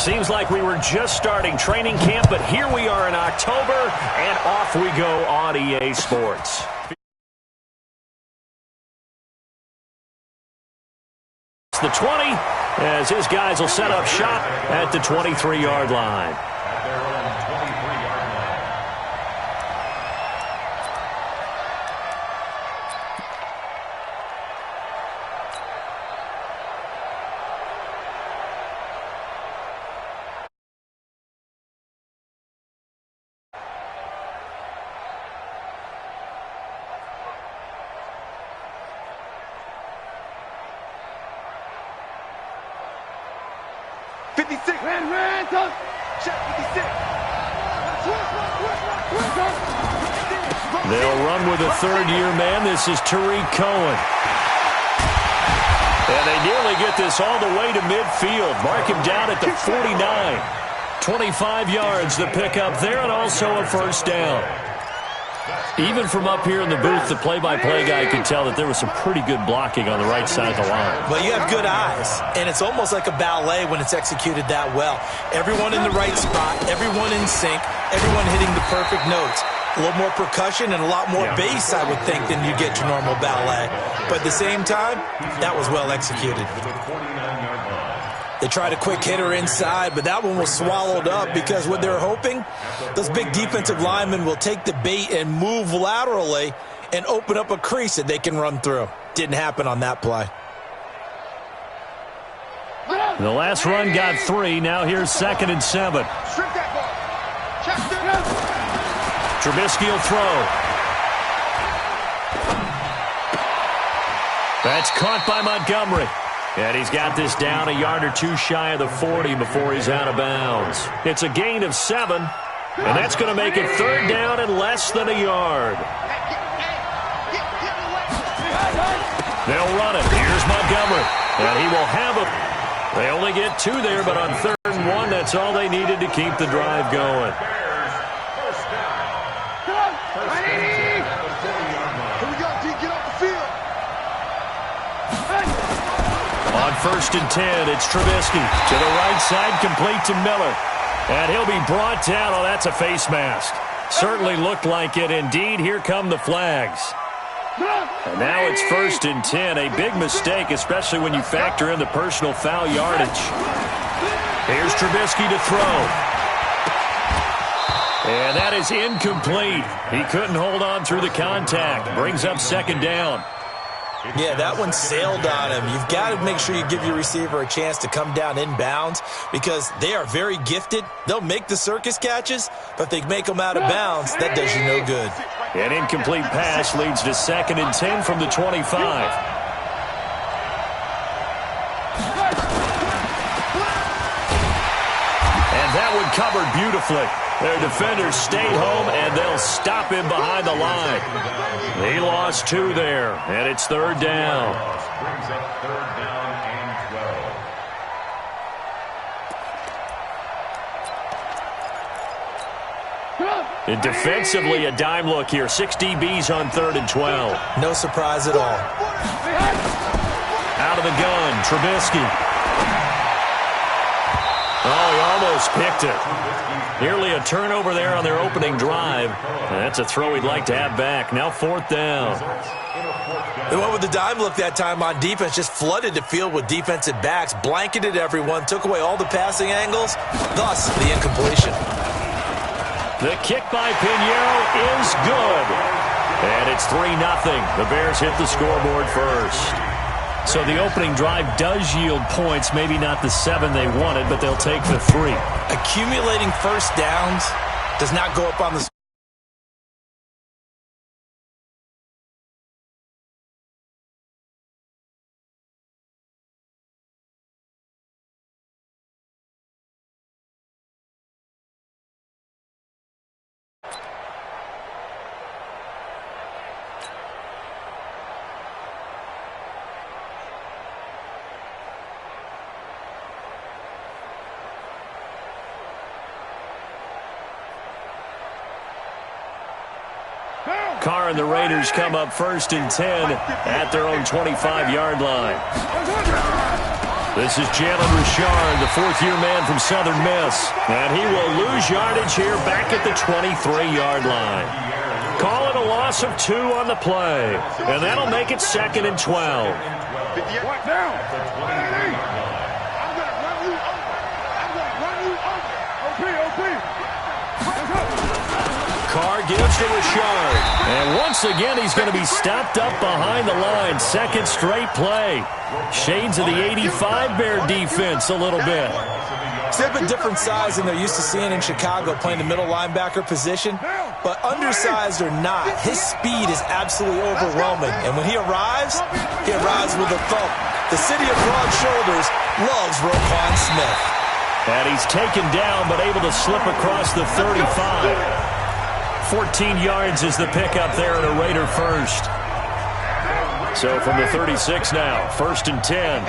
Seems like we were just starting training camp, but here we are in October, and off we go on EA Sports. The 20, as his guys will set up shop at the 23-yard line. They'll run with a third-year man. This is Tariq Cohen. And they nearly get this all the way to midfield. Mark him down at the 49. 25 yards the pickup there, and also a first down. Even from up here in the booth, the play-by-play guy could tell that there was some pretty good blocking on the right side of the line. Well, you have good eyes, and it's almost like a ballet when it's executed that well. Everyone in the right spot, everyone in sync, everyone hitting the perfect notes. A little more percussion and a lot more bass, I would think, than you get your normal ballet. But at the same time, that was well executed. They tried a quick hitter inside, but that one was swallowed up because what they're hoping, those big defensive linemen will take the bait and move laterally and open up a crease that they can run through. Didn't happen on that play. The last run got 3. Now here's 2nd and 7. Trubisky will throw. That's caught by Montgomery. And he's got this down a yard or two shy of the 40 before he's out of bounds. It's a gain of 7, and that's going to make it 3rd down and less than a yard. They'll run it. Here's Montgomery, and he will have it. They only get 2 there, but on 3rd and 1, that's all they needed to keep the drive going. On 1st and 10, it's Trubisky to the right side, complete to Miller. And he'll be brought down. Oh, that's a face mask. Certainly looked like it. Indeed, here come the flags. And now it's 1st and 10. A big mistake, especially when you factor in the personal foul yardage. Here's Trubisky to throw. And that is incomplete. He couldn't hold on through the contact. Brings up 2nd down. Yeah, that one sailed on him. You've got to make sure you give your receiver a chance to come down inbounds because they are very gifted. They'll make the circus catches, but if they make them out of bounds, that does you no good. An incomplete pass leads to 2nd and 10 from the 25. And that one covered beautifully. Their defenders stayed home, and they'll stop him behind the line. He lost 2 there, and it's 3rd down. Brings up 3rd down and 12. And defensively, a dime look here. 6 DBs on 3rd and 12. No surprise at all. Out of the gun, Trubisky. Oh, he almost picked it. Nearly a turnover there on their opening drive. And that's a throw he'd like to have back. Now 4th down. They went with the dime look that time on defense, just flooded the field with defensive backs, blanketed everyone, took away all the passing angles, thus the incompletion. The kick by Pinheiro is good. And it's 3-0. The Bears hit the scoreboard first. So the opening drive does yield points, maybe not the 7 they wanted, but they'll take the 3. Accumulating first downs does not go up on the Carr and the Raiders come up 1st and 10 at their own 25-yard line. This is Jalen Richard, the fourth-year man from Southern Miss. And he will lose yardage here back at the 23-yard line. Call it a loss of 2 on the play. And that'll make it 2nd and 12. Carr gives to Richard. And once again, he's going to be stopped up behind the line. Second straight play. Shades of the 85 Bear defense a little bit. It's a bit different size than they're used to seeing in Chicago, playing the middle linebacker position. But undersized or not, his speed is absolutely overwhelming. And when he arrives with a thump. The city of broad shoulders loves Roquan Smith. And he's taken down, but able to slip across the 35. 14 yards is the pickup there at a Raider first. So from the 36 now, 1st and 10.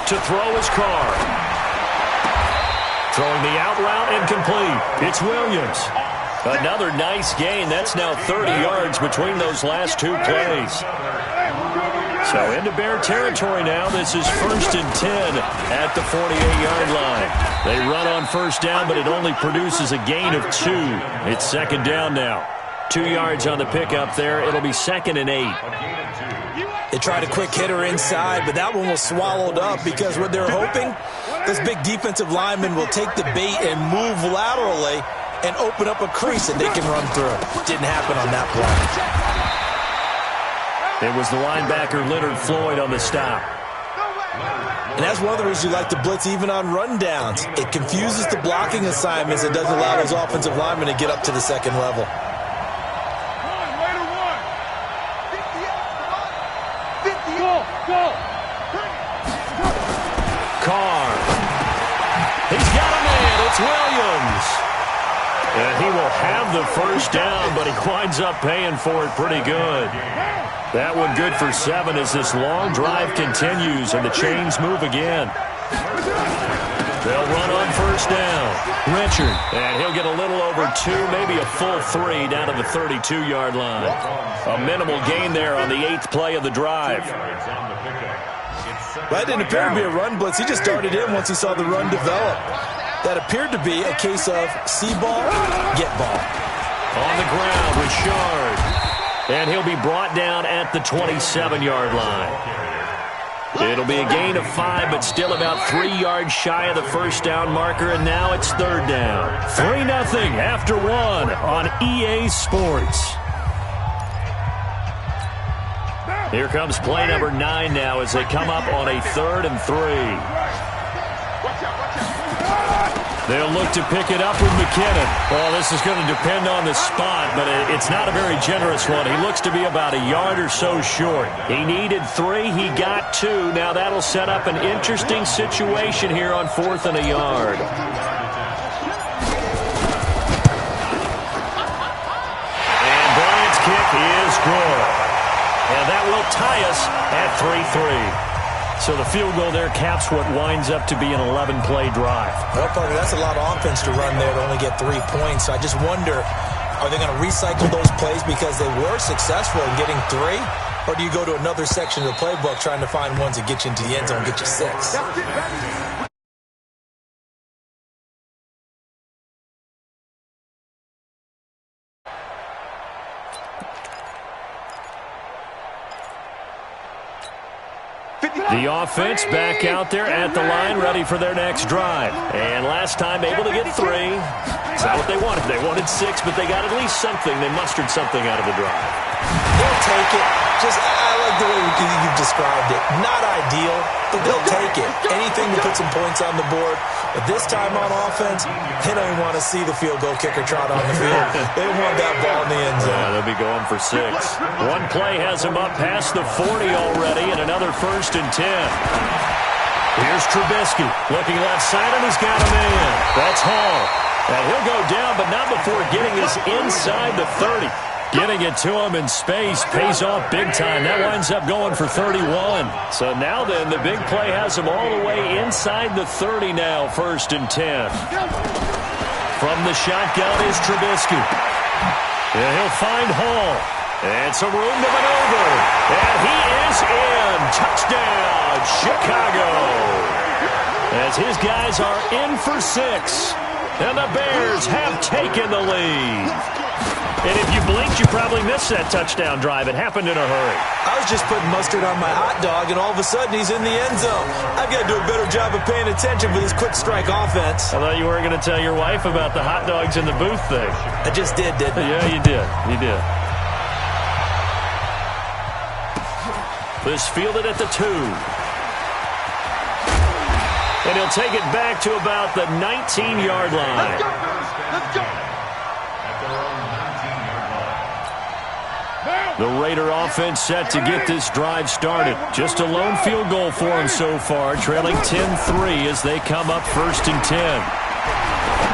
To throw his Carr. Throwing the out route incomplete. It's Williams. Another nice gain. That's now 30 yards between those last 2 plays. So into Bear territory now. This is 1st and 10 at the 48-yard line. They run on first down, but it only produces a gain of 2. It's 2nd down now. 2 yards on the pickup there. It'll be 2nd and 8. They tried a quick hitter inside, but that one was swallowed up because what they're hoping, this big defensive lineman will take the bait and move laterally and open up a crease that they can run through. Didn't happen on that play. It was the linebacker Leonard Floyd on the stop. And that's one of the reasons you like to blitz even on rundowns. It confuses the blocking assignments and doesn't allow those offensive linemen to get up to the second level. Carr. He's got a man. It's Williams. And he will have the first down, but he winds up paying for it pretty good. That one good for 7 as this long drive continues and the chains move again. They'll run on first down. Richard, and he'll get a little over 2, maybe a full 3 down to the 32-yard line. A minimal gain there on the 8th play of the drive. That didn't appear to be a run blitz. He just darted in once he saw the run develop. That appeared to be a case of see ball, get ball. On the ground, Richard. And he'll be brought down at the 27-yard line. It'll be a gain of 5, but still about 3 yards shy of the first down marker, and now it's 3rd down. 3-0 after 1 on EA Sports. Here comes play number 9 now as they come up on a 3rd and 3. They'll look to pick it up with McKinnon. Well, this is going to depend on the spot, but it's not a very generous one. He looks to be about a yard or so short. He needed 3. He got 2. Now that'll set up an interesting situation here on 4th and a yard. And Bryant's kick is good. And that will tie us at 3-3. So the field goal there caps what winds up to be an 11-play drive. Well, Parker, that's a lot of offense to run there to only get 3 points. So I just wonder, are they going to recycle those plays because they were successful in getting 3? Or do you go to another section of the playbook trying to find ones that get you into the end zone and get you 6? The offense back out there at the line, ready for their next drive. And last time able to get 3. It's not what they wanted. They wanted 6, but they got at least something. They mustered something out of the drive. They'll take it. I like the way you've described it. Not ideal, but they'll take it. Anything to put some points on the board. But this time on offense, they don't even want to see the field goal kicker trot on the field. They want that ball in the end zone. Yeah, they'll be going for 6. One play has them up past the 40 already, and another 1st and 10. Here's Trubisky looking left side, and he's got a man. That's Hall. And he'll go down, but not before getting this inside the 30. Getting it to him in space pays off big time. That winds up going for 31. So now then, the big play has him all the way inside the 30 now, 1st and 10. From the shotgun is Trubisky. And he'll find Hall. And some room to maneuver. And he is in. Touchdown, Chicago. As his guys are in for 6. And the Bears have taken the lead. And if you blinked, you probably missed that touchdown drive. It happened in a hurry. I was just putting mustard on my hot dog, and all of a sudden he's in the end zone. I've got to do a better job of paying attention for this quick strike offense. I thought you weren't going to tell your wife about the hot dogs in the booth thing. I just did, didn't I? Yeah, you did. You did. This fielded at the 2. And he'll take it back to about the 19-yard line. Let's go. The Raider offense set to get this drive started. Just a lone field goal for them so far, trailing 10-3 as they come up 1st and 10.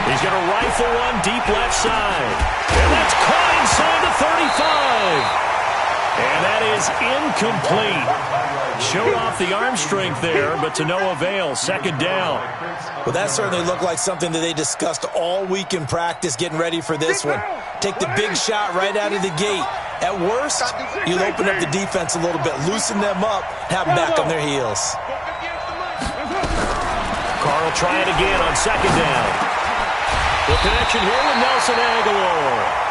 He's going to rifle one deep left side. And that's caught inside the 35. And that is incomplete. Showed off the arm strength there, but to no avail. 2nd down. Well, that certainly looked like something that they discussed all week in practice getting ready for this one. Take the big shot right out of the gate. At worst, you'll open up the defense a little bit, loosen them up, have them back on their heels. Carr will try it again on 2nd down. The connection here with Nelson Aguilar.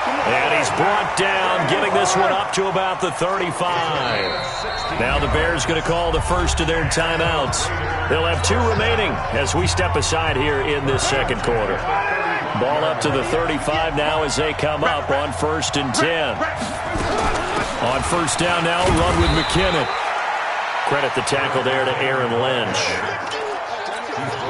And he's brought down, getting this one up to about the 35. Now the Bears going to call the first of their timeouts. They'll have 2 remaining as we step aside here in this 2nd quarter. Ball up to the 35 now as they come up on 1st and 10. On 1st down now, run with McKinnon. Credit the tackle there to Aaron Lynch.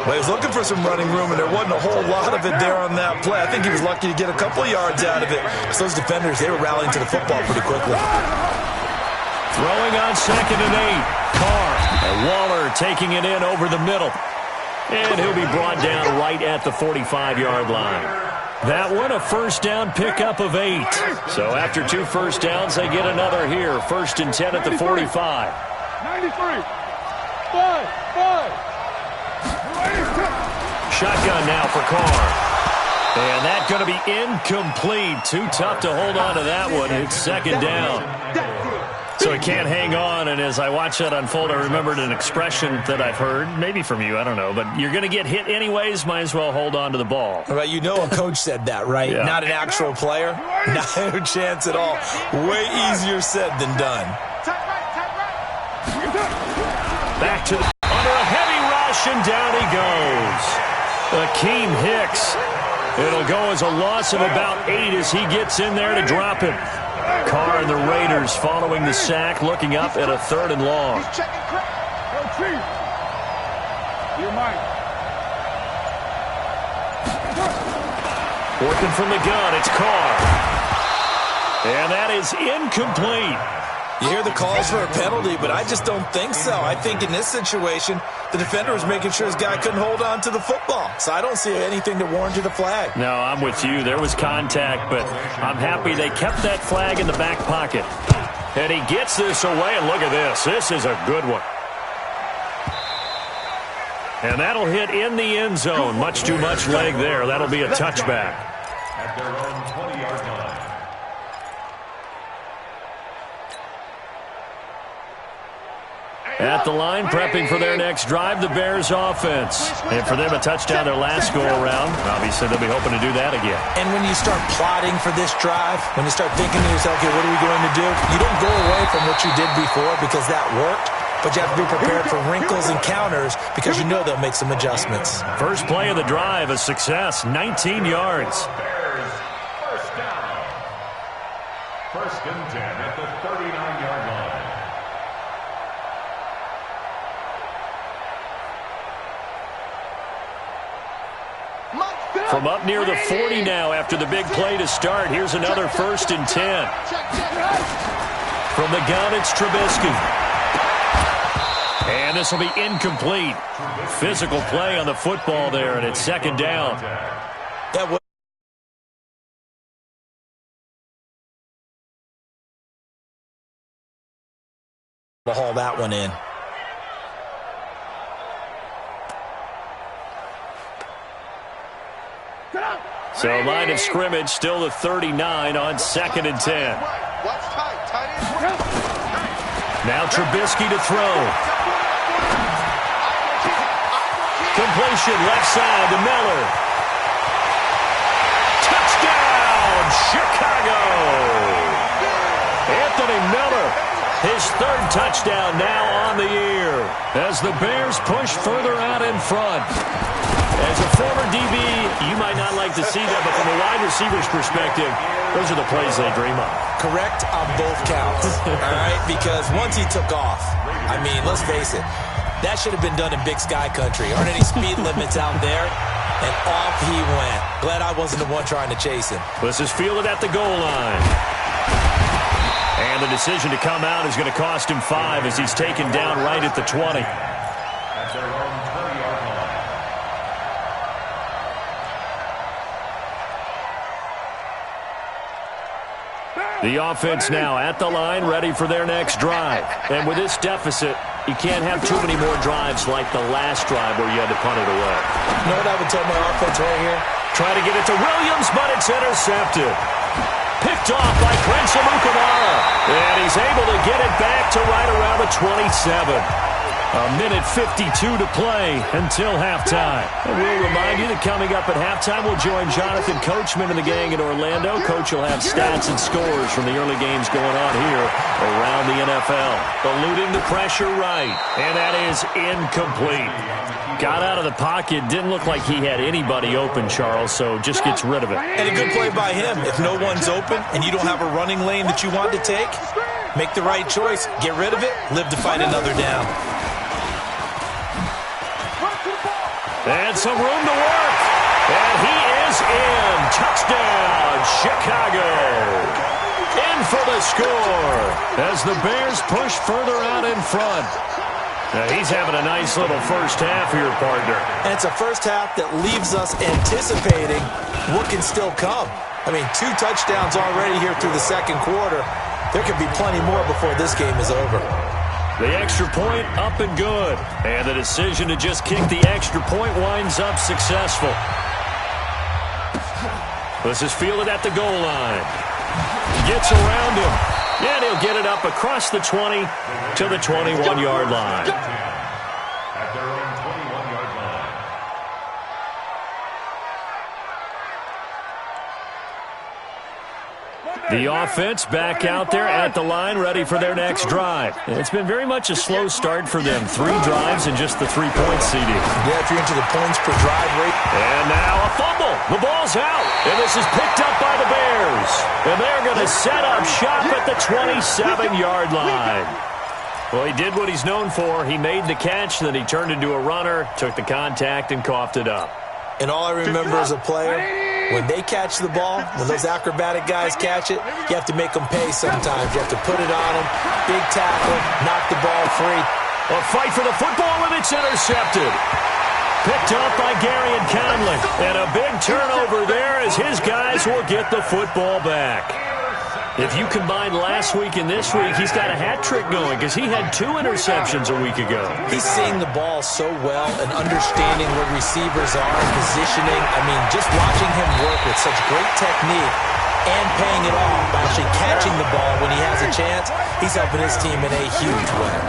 Well, he was looking for some running room, and there wasn't a whole lot of it there on that play. I think he was lucky to get a couple yards out of it. Because those defenders, they were rallying to the football pretty quickly. Throwing on 2nd and 8. Carr and Waller taking it in over the middle. And he'll be brought down right at the 45-yard line. That one, a 1st down pickup of 8. So after 2 first downs, they get another here. 1st and 10 at the 45. 93. 5. Shotgun now for Carr. And that's going to be incomplete. Too tough to hold on to that one. It's 2nd down. So he can't hang on, and as I watch that unfold, I remembered an expression that I've heard, maybe from you, I don't know, but you're going to get hit anyways, might as well hold on to the ball. Well, you know a coach said that, right? Yeah. Not an actual player. No chance at all. Way easier said than done. Back to the under a heavy rush, and down he goes. Akeem Hicks. It'll go as a loss of about 8 as he gets in there to drop him. Carr and the Raiders following the sack, looking up at a 3rd and long. Working from the gun, it's Carr. And that is incomplete. You hear the calls for a penalty, but I just don't think so. I think in this situation, the defender was making sure his guy couldn't hold on to the football. So I don't see anything to warrant you the flag. No, I'm with you. There was contact, but I'm happy they kept that flag in the back pocket. And he gets this away, and look at this. This is a good one. And that'll hit in the end zone. Much too much leg there. That'll be a touchback. At their own 20-yard line. At the line, prepping for their next drive, the Bears offense. And for them, a touchdown their last go-around. Obviously, they'll be hoping to do that again. And when you start plotting for this drive, when you start thinking to yourself, okay, what are we going to do? You don't go away from what you did before because that worked, but you have to be prepared for wrinkles and counters because you know they'll make some adjustments. First play of the drive, a success, 19 yards. Bears, 1st down. 1st and 10 at the 39-yard line. From up near the 40 now after the big play to start. Here's another 1st and 10. From the gun, it's Trubisky. And this will be incomplete. Physical play on the football there, and it's 2nd down. We'll haul that one in. So line of scrimmage still the 39 on 2nd and 10. Now Trubisky to throw. Completion left side to Miller. Touchdown, Chicago! Anthony Miller, his third touchdown now on the year as the Bears push further out in front. As a former DB, you might not like to see that, but from a wide receiver's perspective, those are the plays they dream of. Correct on both counts, all right? Because once he took off, I mean, let's face it, that should have been done in Big Sky Country. Aren't any speed limits out there? And off he went. Glad I wasn't the one trying to chase him. This is fielded at the goal line. And the decision to come out is going to cost him 5 as he's taken down right at the 20. At their own 20-yard line. The offense now at the line, ready for their next drive. And with this deficit, you can't have too many more drives like the last drive where you had to punt it away. You know what I would tell my offense right here? Try to get it to Williams, but it's intercepted. Picked off by Prince Amukamara. And he's able to get it back to right around the 27. A minute 52 to play until halftime. And we'll remind you that coming up at halftime, we'll join Jonathan Coachman and the gang in Orlando. Coach will have stats and scores from the early games going on here around the NFL. Eluding the pressure right, and that is incomplete. Got out of the pocket, didn't look like he had anybody open, Charles, so just gets rid of it. And a good play by him. If no one's open and you don't have a running lane that you want to take, make the right choice. Get rid of it, live to fight another down. And some room to work. And he is in. Touchdown, Chicago. In for the score as the Bears push further out in front. Now he's having a nice little first half here, partner. And it's a first half that leaves us anticipating what can still come. I mean, 2 touchdowns already here through the second quarter. There could be plenty more before this game is over. The extra point up and good. And the decision to just kick the extra point winds up successful. This is fielded at the goal line. Gets around him. And he'll get it up across the 20 to the 21-yard line. At their own 21-yard line. The offense back out there at the line, ready for their next drive. It's been very much a slow start for them. 3 drives and just the 3-point CD. Yeah, if you're into the points per drive rate. And now a fumble. The ball's out. And this is picked up by the Bears. And they're going to set up shop at the 27-yard line. Well, he did what he's known for. He made the catch, then he turned into a runner, took the contact, and coughed it up. And all I remember as a player, when they catch the ball, when those acrobatic guys catch it, you have to make them pay sometimes. You have to put it on them, big tackle, knock the ball free. A fight for the football, and it's intercepted. Picked up by Gary and Conley. And a big turnover there as his guys will get the football back. If you combine last week and this week, he's got a hat trick going because he had 2 interceptions a week ago. He's seeing the ball so well and understanding where receivers are and positioning. I mean, just watching him work with such great technique and paying it off by actually catching the ball when he has a chance, he's helping his team in a huge way.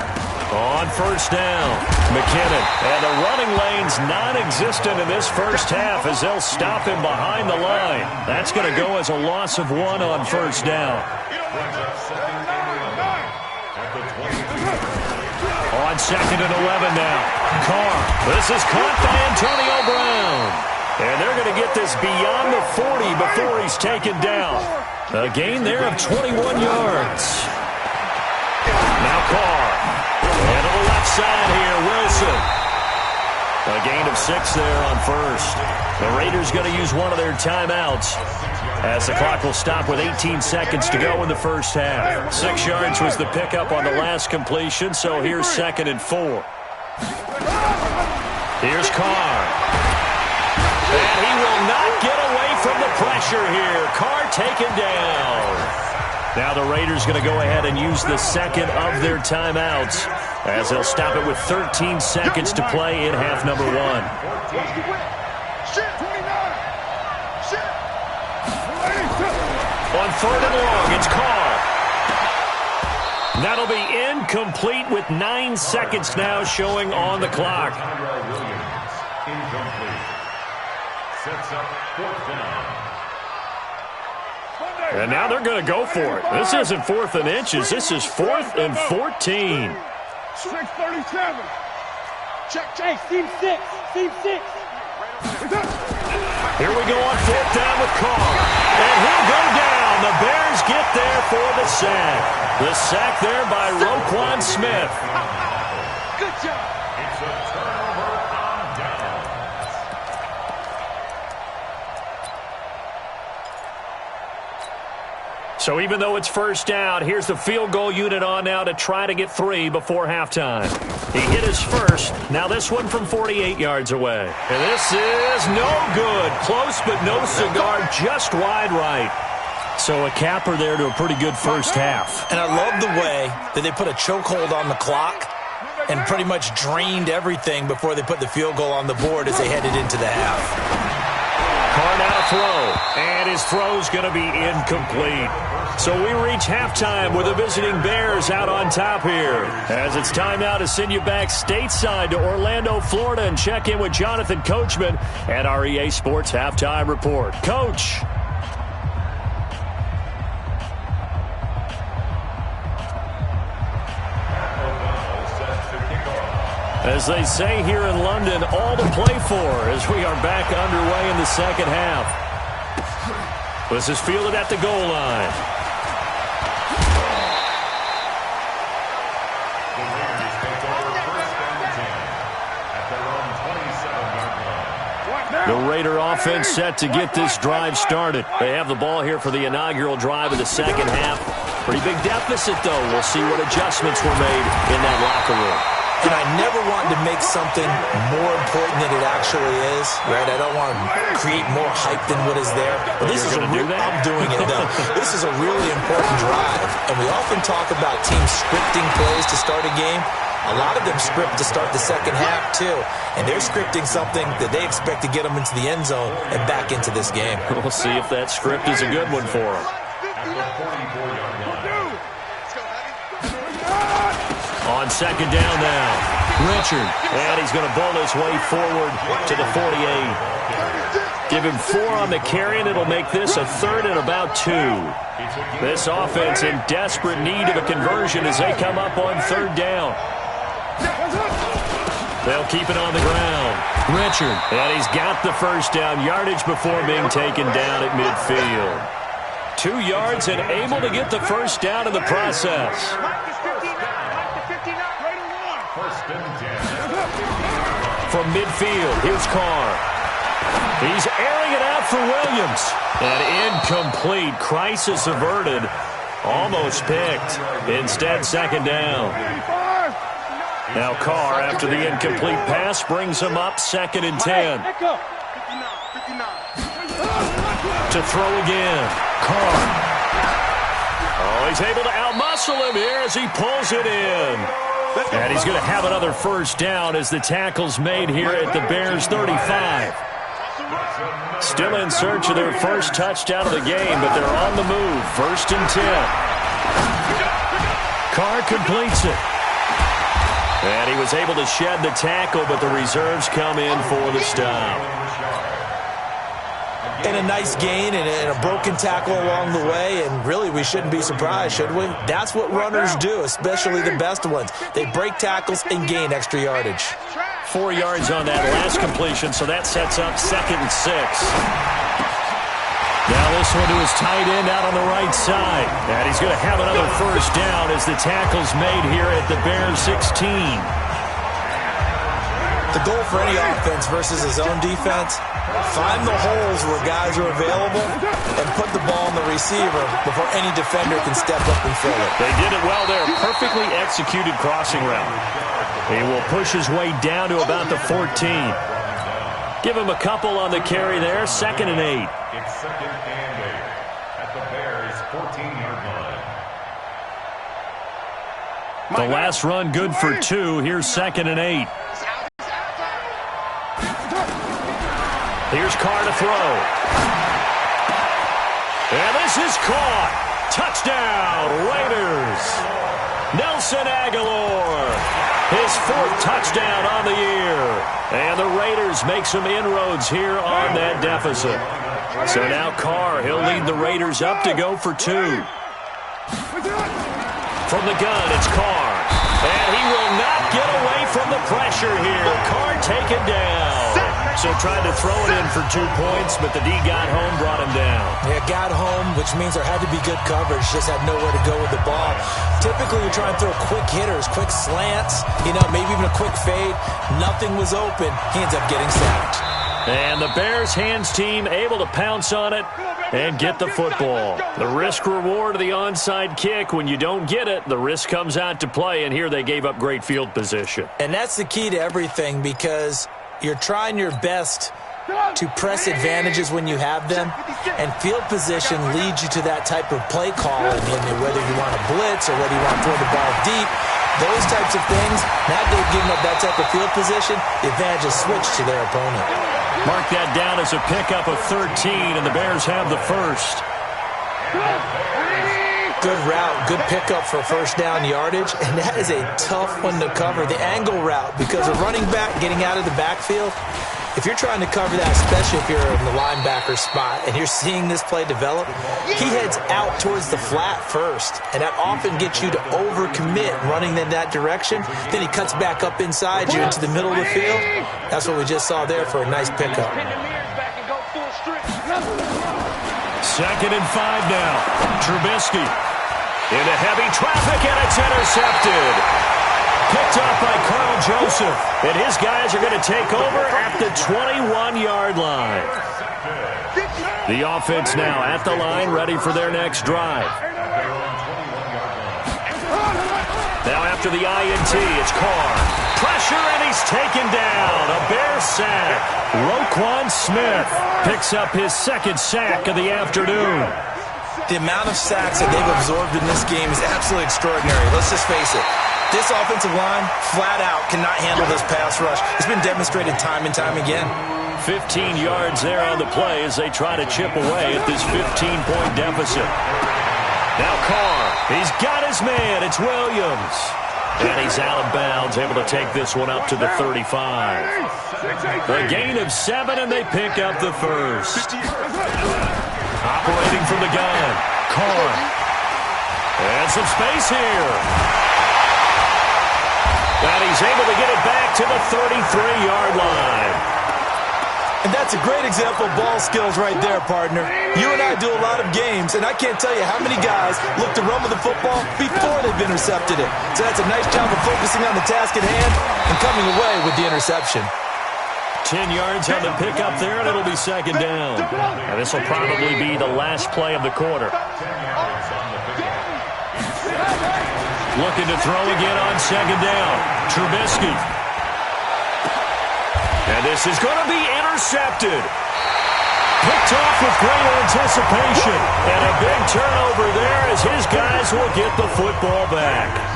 On first down, McKinnon. And the running lane's non-existent in this first half as they'll stop him behind the line. That's going to go as a loss of 1 on first down. On second and 11 now. Carr. This is caught by Antonio Brown. And they're going to get this beyond the 40 before he's taken down. A gain there of 21 yards. Now Carr. And to the left side here, Wilson. A gain of 6 there on first. The Raiders going to use one of their timeouts as the clock will stop with 18 seconds to go in the first half. 6 yards was the pickup on the last completion, so here's 2nd and 4. Here's Carr. And he will not get away from the pressure here. Carr taken down. Now the Raiders going to go ahead and use the second of their timeouts as they'll stop it with 13 seconds to play in half number 1. On 3rd and long, it's Carr. That'll be incomplete with 9 seconds now showing on the clock. Incomplete. Sets up 4th down. And now they're going to go for it. This isn't 4th and inches. This is 4th and 14. 637. Check. Team 6. Team 6. Here we go on 4th down with Carr. And he'll go down. The Bears get there for the sack. The sack there by Roquan Smith. Good job. It's a turnover on downs. So even though it's 1st down, here's the field goal unit on now to try to get 3 before halftime. He hit his first. Now this one from 48 yards away. And this is no good. Close but no cigar, just wide right. So a capper there to a pretty good first half. And I love the way that they put a chokehold on the clock and pretty much drained everything before they put the field goal on the board as they headed into the half. Carr now to throw, and his throw's going to be incomplete. So we reach halftime with the visiting Bears out on top here. As it's time now to send you back stateside to Orlando, Florida, and check in with Jonathan Coachman at our EA Sports Halftime Report. Coach. As they say here in London, all to play for as we are back underway in the second half. This is fielded at the goal line. The Raider offense set to get this drive started. They have the ball here for the inaugural drive of the second half. Pretty big deficit, though. We'll see what adjustments were made in that locker room. And I never wanted to make something more important than it actually is, right? I don't want to create more hype than what is there. But this is I'm doing it, though. This is a really important drive. And we often talk about teams scripting plays to start a game. A lot of them script to start the second half, too. And they're scripting something that they expect to get them into the end zone and back into this game. We'll see if that script is a good one for them. On 2nd down now, Richard. And he's going to bowl his way forward to the 48. Give him 4 on the carry, and it'll make this a 3rd and about 2. This offense in desperate need of a conversion as they come up on 3rd down. They'll keep it on the ground. Richard. And he's got the first down yardage before being taken down at midfield. 2 yards and able to get the first down in the process. From midfield, here's Carr. He's airing it out for Williams. And incomplete. Crisis averted. Almost picked. Instead, 2nd down. Now Carr, after the incomplete pass, brings him up 2nd and 10. To throw again. Carr. Oh, he's able to outmuscle him here as he pulls it in. And he's going to have another first down as the tackle's made here at the Bears' 35. Still in search of their first touchdown of the game, but they're on the move. 1st and 10. Carr completes it. And he was able to shed the tackle, but the reserves come in for the stop. And a nice gain and a broken tackle along the way, and really we shouldn't be surprised, should we? That's what runners do, especially the best ones. They break tackles and gain extra yardage. 4 yards on that last completion, so that sets up 2nd and 6. Now this one to his tight end out on the right side. And he's going to have another first down as the tackle's made here at the Bears' 16. The goal for any offense versus his own defense, find the holes where guys are available and put the ball on the receiver before any defender can step up and fill it. They did it well there. Perfectly executed crossing route. He will push his way down to about the 14. Give him a couple on the carry there. 2nd and 8. It's 2nd and 8 at the Bears' 14-yard line. The last run good for 2. Here's 2nd and 8. Here's Carr to throw. And this is caught. Touchdown, Raiders. Nelson Aguilar, his 4th touchdown on the year. And the Raiders make some inroads here on that deficit. So now Carr, he'll lead the Raiders up to go for 2. From the gun, it's Carr. And he will not get away from the pressure here. Carr taken down. So tried to throw it in for 2 points, but the D got home, brought him down. Yeah, got home, which means there had to be good coverage. Just had nowhere to go with the ball. Typically, you're trying to throw quick hitters, quick slants, maybe even a quick fade. Nothing was open. He ends up getting sacked. And the Bears hands team able to pounce on it and get the football. The risk-reward of the onside kick, when you don't get it, the risk comes out to play, and here they gave up great field position. And that's the key to everything, because you're trying your best to press advantages when you have them, and field position leads you to that type of play calling, whether you want to blitz or whether you want to throw the ball deep. Those types of things, now they've given up that type of field position, the advantage is switched to their opponent. Mark that down as a pickup of 13, and the Bears have the first. Good route, good pickup for first down yardage, and that is a tough one to cover. The angle route, because a running back getting out of the backfield, if you're trying to cover that, especially if you're in the linebacker spot and you're seeing this play develop, he heads out towards the flat first, and that often gets you to overcommit running in that direction. Then he cuts back up inside you into the middle of the field. That's what we just saw there for a nice pickup. 2nd and 5 now. Trubisky into heavy traffic, and it's intercepted. Picked up by Carl Joseph, and his guys are going to take over at the 21-yard line. The offense now at the line, ready for their next drive. Now after the INT, it's Carr. Pressure, and he's taken down. A Bear sack. Roquan Smith picks up his 2nd sack of the afternoon. The amount of sacks that they've absorbed in this game is absolutely extraordinary. Let's just face it. This offensive line, flat out, cannot handle this pass rush. It's been demonstrated time and time again. 15 yards there on the play as they try to chip away at this 15-point deficit. Now Carr, he's got his man. It's Williams. And he's out of bounds, able to take this one up to the 35. A gain of 7, and they pick up the first. Operating from the gun, Carr. And some space here. And he's able to get it back to the 33-yard line. And that's a great example of ball skills right there, partner. You and I do a lot of games, and I can't tell you how many guys look to run with the football before they've intercepted it. So that's a nice job of focusing on the task at hand and coming away with the interception. 10 yards on the pickup there, and it'll be 2nd down. And this will probably be the last play of the quarter. Looking to throw again on 2nd down. Trubisky. And this is going to be intercepted. Picked off with great anticipation. And a big turnover there as his guys will get the football back.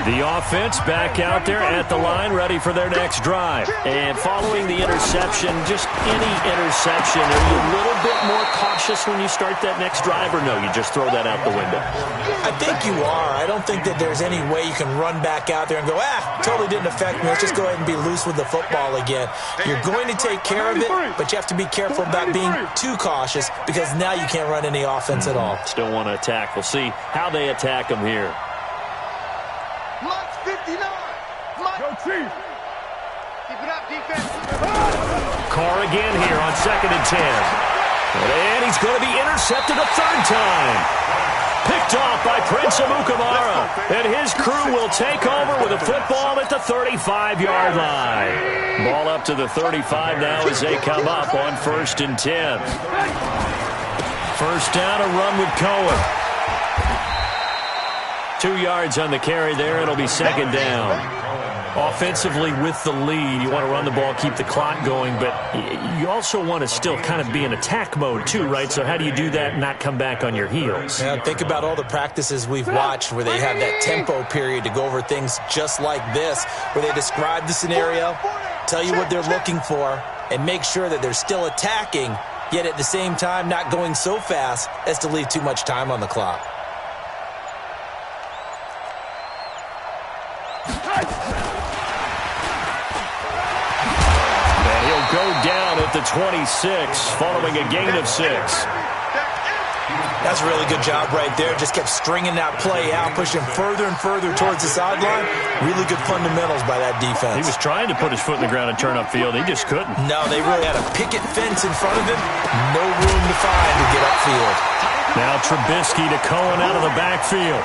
The offense back out there at the line, ready for their next drive. And following the interception, just any interception, are you a little bit more cautious when you start that next drive, or no, you just throw that out the window? I think you are. I don't think that there's any way you can run back out there and go, totally didn't affect me. Let's just go ahead and be loose with the football again. You're going to take care of it, but you have to be careful about being too cautious, because now you can't run any offense at all. Still want to attack. We'll see how they attack them here. March 59. Go Chief. Keep it up, defense. Carr again here on 2nd and 10. And he's going to be intercepted a 3rd time. Picked off by Prince Amukamara. And his crew will take over with a football at the 35-yard line. Ball up to the 35 now as they come up on 1st and 10. First down, a run with Cohen. 2 yards on the carry there. It'll be 2nd down. Offensively with the lead, you want to run the ball, keep the clock going, but you also want to still kind of be in attack mode too, right? So how do you do that and not come back on your heels? Yeah, think about all the practices we've watched where they have that tempo period to go over things just like this, where they describe the scenario, tell you what they're looking for, and make sure that they're still attacking, yet at the same time not going so fast as to leave too much time on the clock. go down at the 26 following a gain of 6. That's a really good job right there. Just kept stringing that play out, pushing further and further towards the sideline. Really good fundamentals by that defense. He was trying to put his foot in the ground and turn upfield. He just couldn't. No, they really had a picket fence in front of him. No room to find to get upfield. Now Trubisky to Cohen out of the backfield.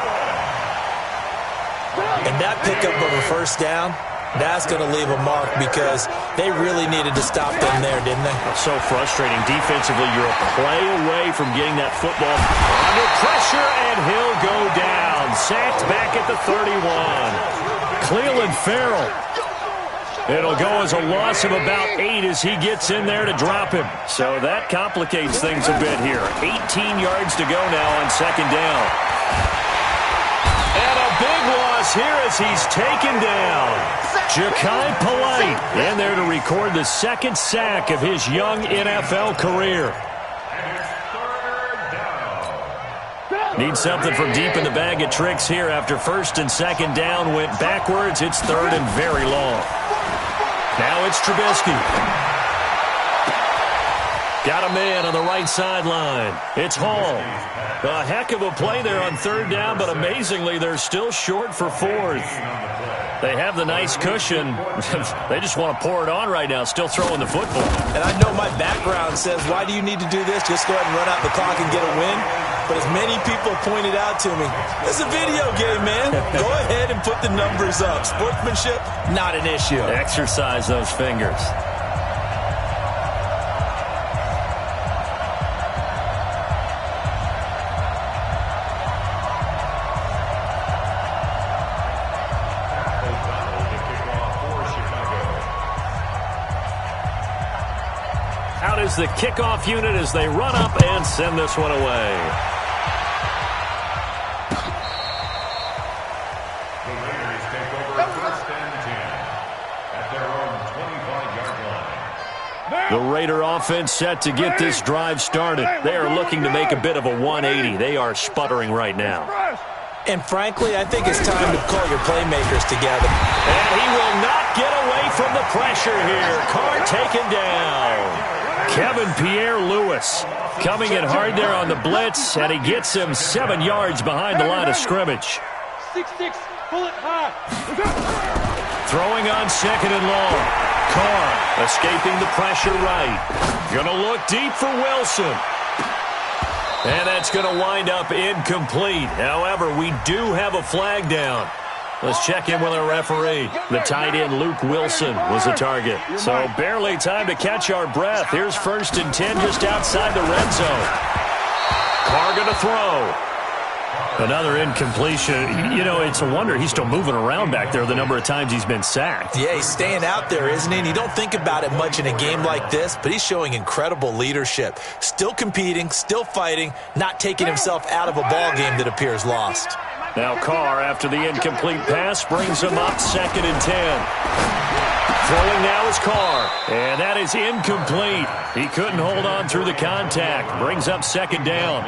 And that pickup of a first down, that's going to leave a mark because they really needed to stop them there, didn't they? So frustrating. Defensively, you're a play away from getting that football under pressure, and he'll go down. Sacked back at the 31. Cleveland Farrell. It'll go as a loss of about 8 as he gets in there to drop him. So that complicates things a bit here. 18 yards to go now on second down. And a big loss here as he's taken down. Ja'Kai Polite in there to record the second sack of his young NFL career. Need something from deep in the bag of tricks here after first and second down went backwards. It's third and very long. Now it's Trubisky. Got a man on the right sideline. It's Hall. A heck of a play there on third down, but amazingly, they're still short for fourth. They have the nice cushion. They just want to pour it on right now, still throwing the football. And I know my background says, why do you need to do this? Just go ahead and run out the clock and get a win. But as many people pointed out to me, it's a video game, man. Go ahead and put the numbers up. Sportsmanship, not an issue. Exercise those fingers. Out is the kickoff unit as they run up and send this one away. The Raiders take over first and 10 at their own 25-yard line. The Raider offense set to get this drive started. They are looking to make a bit of a 180. They are sputtering right now. And frankly, I think it's time to call your playmakers together. And he will not get away from the pressure here. Carr taken down. Kevin Pierre-Louis coming in hard there on the blitz, and he gets him 7 yards behind the line of scrimmage. 6-6, pull it high. Throwing on second and long. Carr escaping the pressure right. Gonna look deep for Wilson. And that's going to wind up incomplete. However, we do have a flag down. Let's check in with our referee. The tight end, Luke Wilson, was the target. So barely time to catch our breath. Here's first and 10 just outside the red zone. Carr going to throw. Another incompletion. You know, it's a wonder he's still moving around back there the number of times he's been sacked. Yeah, he's staying out there, isn't he? And you don't think about it much in a game like this, but he's showing incredible leadership. Still competing, still fighting, not taking himself out of a ball game that appears lost. Now Carr, after the incomplete pass, brings him up second and 10. Throwing now is Carr, and that is incomplete. He couldn't hold on through the contact. Brings up second down.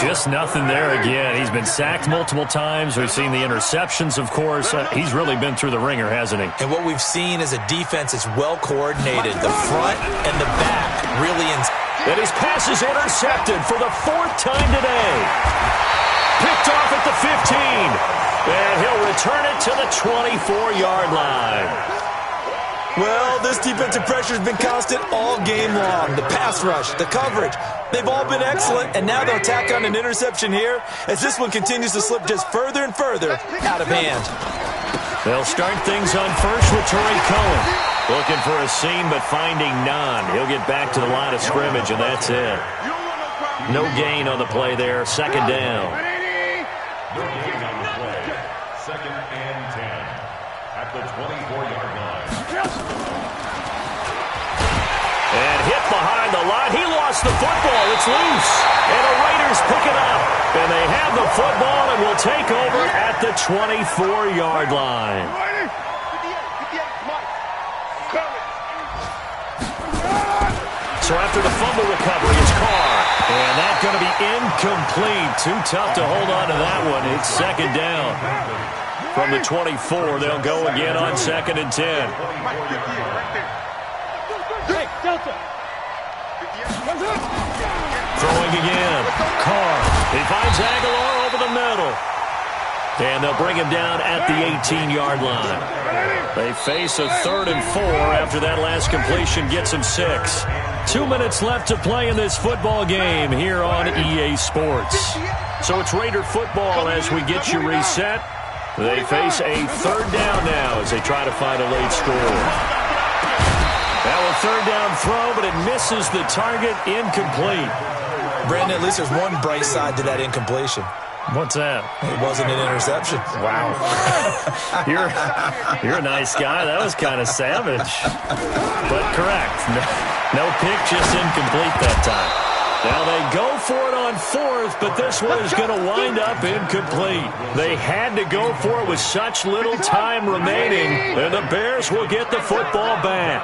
Just nothing there again. He's been sacked multiple times. We've seen the interceptions, of course. He's really been through the ringer, hasn't he? And what we've seen is a defense that's well coordinated. The front and the back really And his pass is intercepted for the fourth time today. Picked off at the 15. And he'll return it to the 24-yard line. Well, this defensive pressure has been constant all game long. The pass rush, the coverage, they've all been excellent, and now they'll tack on an interception here as this one continues to slip just further and further out of hand. They'll start things on first with Torrey Cohen. Looking for a seam, but finding none. He'll get back to the line of scrimmage, and that's it. No gain on the play there. Second down. No gain on the play. Second and 10 at the 24-yard line. And hit behind the line. He lost the football. It's loose. And the Raiders pick it up. And they have the football and will take over at the 24-yard line. So after the fumble recovery, it's Carr. And that's going to be incomplete. Too tough to hold on to that one. It's second down. From the 24, they'll go again on second and 10. Throwing again. Carr. He finds Aguilar over the middle. And they'll bring him down at the 18-yard line. They face a 3rd and 4 after that last completion gets them 6. 2 minutes left to play in this football game here on EA Sports. So it's Raider football as we get you reset. They face a 3rd down now as they try to find a late score. Now a 3rd down throw, but it misses the target, incomplete. Brandon, at least there's one bright side to that incompletion. What's that? It wasn't an interception. Wow. You're a nice guy. That was kind of savage. But correct. No pick, just incomplete that time. Now they go for it on 4th, but this one is going to wind up incomplete. They had to go for it with such little time remaining, and the Bears will get the football back.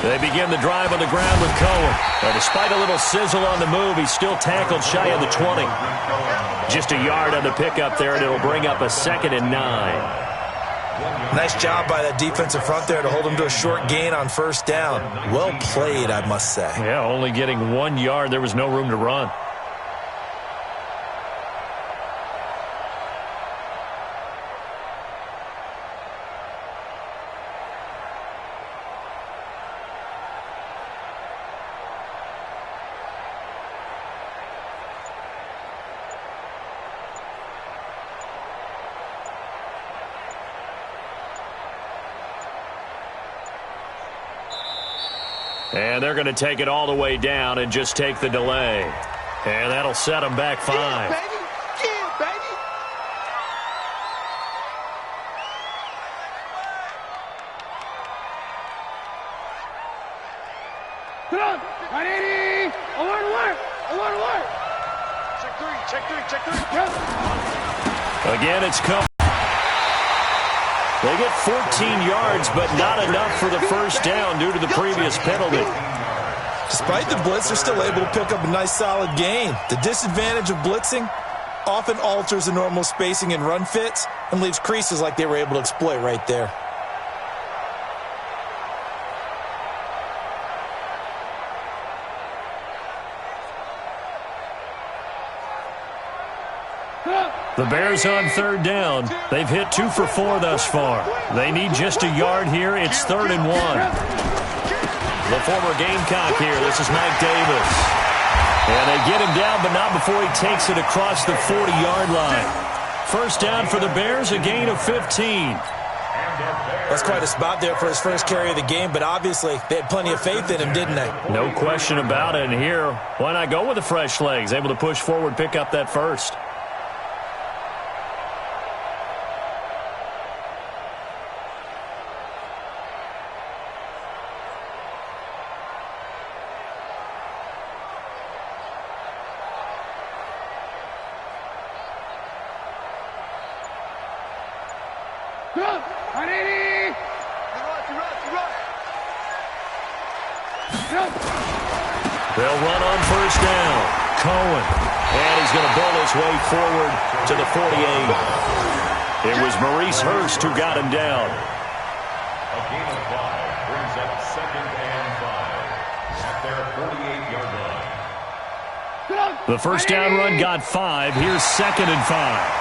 They begin the drive on the ground with Cohen. Now, despite a little sizzle on the move, he's still tackled shy of the 20. Just a yard on the pickup there, and it'll bring up a 2nd and 9. Nice job by that defensive front there to hold him to a short gain on 1st down. Well played, I must say. Yeah, only getting 1 yard. There was no room to run. And they're going to take it all the way down and just take the delay. And that'll set them back 5. Yeah, baby. Yeah, baby. Come on. 180. Alert, alert. Alert, alert. Check 3. Yep. Again, it's come. They get 14 yards, but not enough for the 1st down due to the previous penalty. Despite the blitz, they're still able to pick up a nice solid gain. The disadvantage of blitzing often alters the normal spacing and run fits and leaves creases like they were able to exploit right there. The Bears on 3rd down. They've hit 2 for 4 thus far. They need just a yard here. It's 3rd and 1. The former Gamecock here. This is Mike Davis. And they get him down, but not before he takes it across the 40-yard line. 1st down for the Bears, a gain of 15. That's quite a spot there for his first carry of the game, but obviously they had plenty of faith in him, didn't they? No question about it. And here, why not go with the fresh legs? Able to push forward, pick up that 1st. They'll run on 1st down. Cohen. And he's going to bowl his way forward to the 48. It was Maurice Hurst who got him down. A gain of 5 brings up 2nd and 5 at their 48-yard line. The 1st down run got 5. Here's 2nd and 5.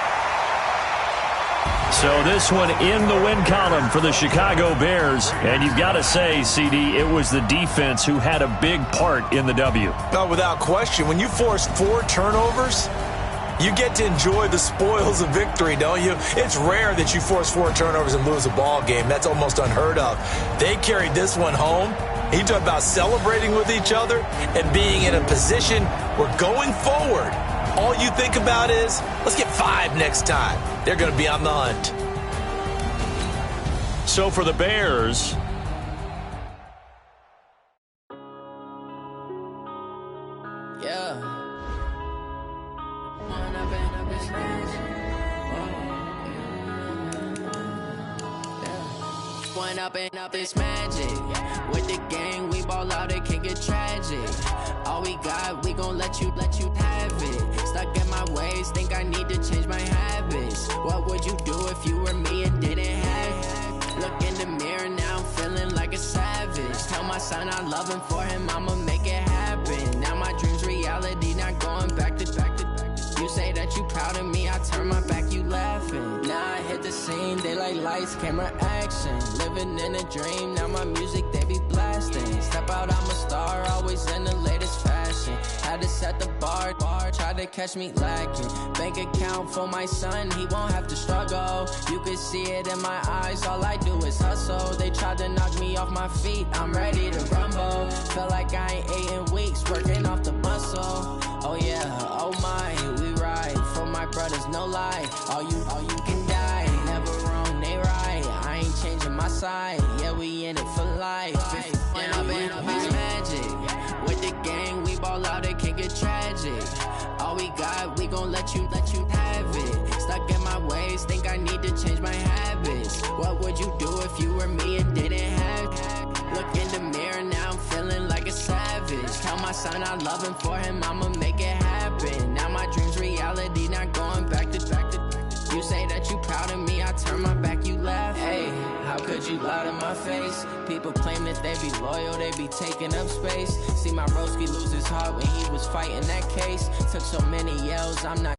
So this one in the win column for the Chicago Bears. And you've got to say, CD, it was the defense who had a big part in the W. No, without question. When you force 4 turnovers, you get to enjoy the spoils of victory, don't you? It's rare that you force 4 turnovers and lose a ball game. That's almost unheard of. They carried this one home. You talk about celebrating with each other and being in a position where going forward, all you think about is, let's get 5 next time. They're going to be on the hunt. So for the Bears, up this magic. With the gang, we ball out, it can get tragic. All we got, we gon' let you have it. Stuck in my ways, think I need to change my habits. What would you do if you were me and didn't have it? Look in the mirror. son, I love him. For him, I'ma make it happen. Now my dream's reality, not going back to. You say that you proud of me, I turn my back, you laughing. Now I hit the scene, they like lights, camera, action. Living in a dream, now my music, they be blasting. Step out, I'm a star, always in the latest fashion. Had to set the bar, try to catch me lacking. Bank account for my son, he won't have to struggle. You can see it in my eyes, all I do is hustle. They tried to knock me off my feet, I'm ready to rumble. Felt like I ain't ate in weeks, working off the muscle. Oh yeah, oh my, we ride for my brothers, no lie. All you can die, never wrong, they right. I ain't changing my side, yeah, we in it for life. And I've been magic with the gang, we ball out, it can get tragic. All we got, we gon' let you have it. Stuck in my ways, think I need to change my habits. What would you do if you were me and didn't have it? Look in the mirror, now I'm feeling like a savage. Count my son, I love him. For him, I'ma make it happen. Now my dream's reality, not going back to. You say that you proud of me, I turn my back, you laugh. Hey, how could you lie to my face? People claim that they be loyal, they be taking up space. See my broski lose his heart when he was fighting that case. Took so many yells, I'm not